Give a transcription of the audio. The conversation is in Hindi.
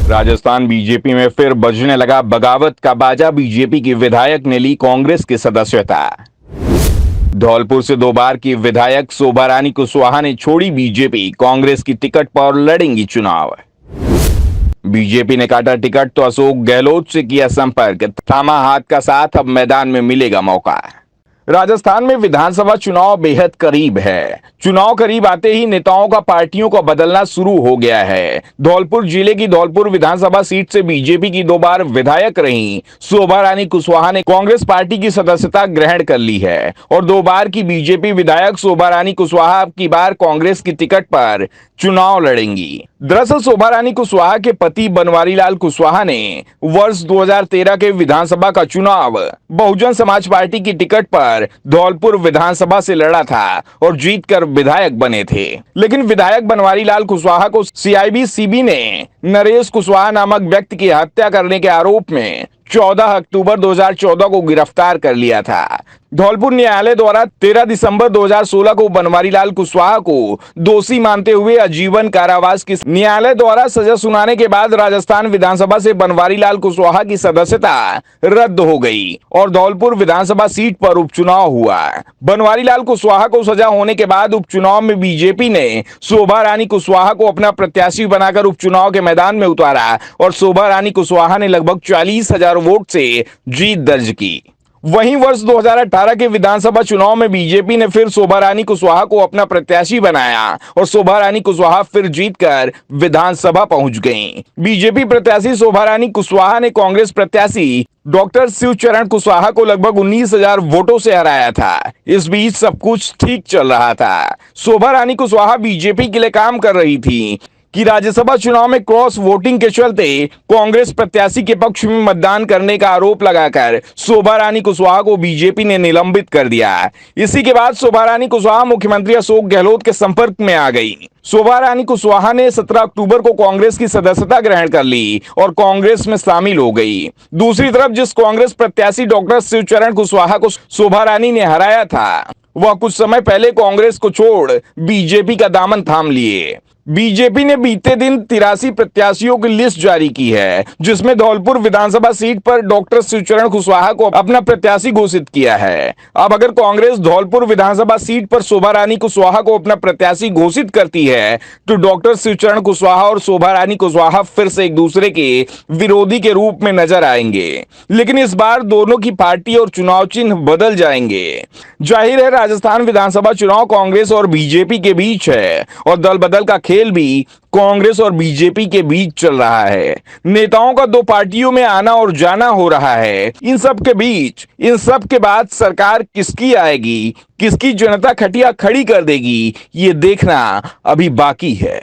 राजस्थान बीजेपी में फिर बजने लगा बगावत का बाजा। बीजेपी की विधायक ने ली कांग्रेस की सदस्यता। धौलपुर से 2 बार की विधायक शोभा रानी कुशवाहा ने छोड़ी बीजेपी, कांग्रेस की टिकट पर लड़ेंगी चुनाव। बीजेपी ने काटा टिकट तो अशोक गहलोत से किया संपर्क, थामा हाथ का साथ, अब मैदान में मिलेगा मौका। राजस्थान में विधानसभा चुनाव बेहद करीब है। चुनाव करीब आते ही नेताओं का पार्टियों को बदलना शुरू हो गया है। धौलपुर जिले की धौलपुर विधानसभा सीट से बीजेपी की 2 बार विधायक रही शोभा रानी कुशवाहा ने कांग्रेस पार्टी की सदस्यता ग्रहण कर ली है और 2 बार की बीजेपी विधायक शोभा रानी कुशवाहा अब की बार कांग्रेस की टिकट पर चुनाव लड़ेंगी। दरअसल शोभा रानी कुशवाहा के पति बनवारी लाल कुशवाहा ने वर्ष 2013 के विधानसभा का चुनाव बहुजन समाज पार्टी की टिकट पर धौलपुर विधानसभा से लड़ा था और जीतकर विधायक बने थे। लेकिन विधायक बनवारी लाल कुशवाहा को सीआईबी ने नरेश कुशवाहा नामक व्यक्ति की हत्या करने के आरोप में 14 अक्टूबर 2014 को गिरफ्तार कर लिया था। धौलपुर न्यायालय द्वारा 13 दिसंबर 2016 को बनवारी लाल कुशवाहा को दोषी मानते हुए आजीवन कारावास की न्यायालय द्वारा सजा सुनाने के बाद राजस्थान विधानसभा से बनवारी लाल कुशवाहा की सदस्यता रद्द हो गई और धौलपुर विधानसभा सीट पर उपचुनाव हुआ। बनवारी लाल कुशवाहा को सजा होने के बाद उपचुनाव में बीजेपी ने शोभा रानी कुशवाहा को अपना प्रत्याशी बनाकर उपचुनाव के मैदान में उतारा और शोभा रानी कुशवाहा ने लगभग 40,000 वोट से जीत दर्ज की। वहीं वर्ष 2018 के विधानसभा चुनाव में बीजेपी ने फिर शोभा रानी कुशवाहा को अपना प्रत्याशी बनाया और शोभा रानी कुशवाहा फिर जीतकर विधानसभा पहुंच गईं। बीजेपी प्रत्याशी शोभा रानी कुशवाहा ने कांग्रेस प्रत्याशी डॉक्टर शिवचरण कुशवाहा को लगभग 19,000 वोटों से हराया था। इस बीच सब कुछ ठीक चल रहा था। शोभा रानी कुशवाहा बीजेपी के लिए काम कर रही थी कि राज्यसभा चुनाव में क्रॉस वोटिंग के चलते कांग्रेस प्रत्याशी के पक्ष में मतदान करने का आरोप लगाकर शोभा रानी कुशवाहा को बीजेपी ने निलंबित कर दिया। इसी के बाद शोभा रानी कुशवाहा मुख्यमंत्री अशोक गहलोत के संपर्क में आ गई। शोभा रानी कुशवाहा ने 17 अक्टूबर को कांग्रेस की सदस्यता ग्रहण कर ली और कांग्रेस में शामिल हो गई। दूसरी तरफ जिस कांग्रेस प्रत्याशी डॉक्टर शिवचरण कुशवाहा को शोभा रानी ने हराया था, वह कुछ समय पहले कांग्रेस को छोड़ बीजेपी का दामन थाम लिए। बीजेपी ने बीते दिन 83 प्रत्याशियों की लिस्ट जारी की है, जिसमें धौलपुर विधानसभा सीट पर डॉक्टर शिवचरण कुशवाहा को अपना प्रत्याशी घोषित किया है। अब अगर कांग्रेस धौलपुर विधानसभा सीट पर शोभा रानी कुशवाहा को अपना प्रत्याशी घोषित करती है तो डॉक्टर शिवचरण कुशवाहा और शोभा रानी कुशवाहा फिर से एक दूसरे के विरोधी के रूप में नजर आएंगे। लेकिन इस बार दोनों की पार्टी और चुनाव चिन्ह बदल जाएंगे। जाहिर है राजस्थान विधानसभा चुनाव कांग्रेस और बीजेपी के बीच है और दल बदल का खेल भी कांग्रेस और बीजेपी के बीच चल रहा है। नेताओं का 2 पार्टियों में आना और जाना हो रहा है। इन सब के बीच, इन सब के बाद सरकार किसकी आएगी, किसकी जनता खटिया खड़ी कर देगी, ये देखना अभी बाकी है।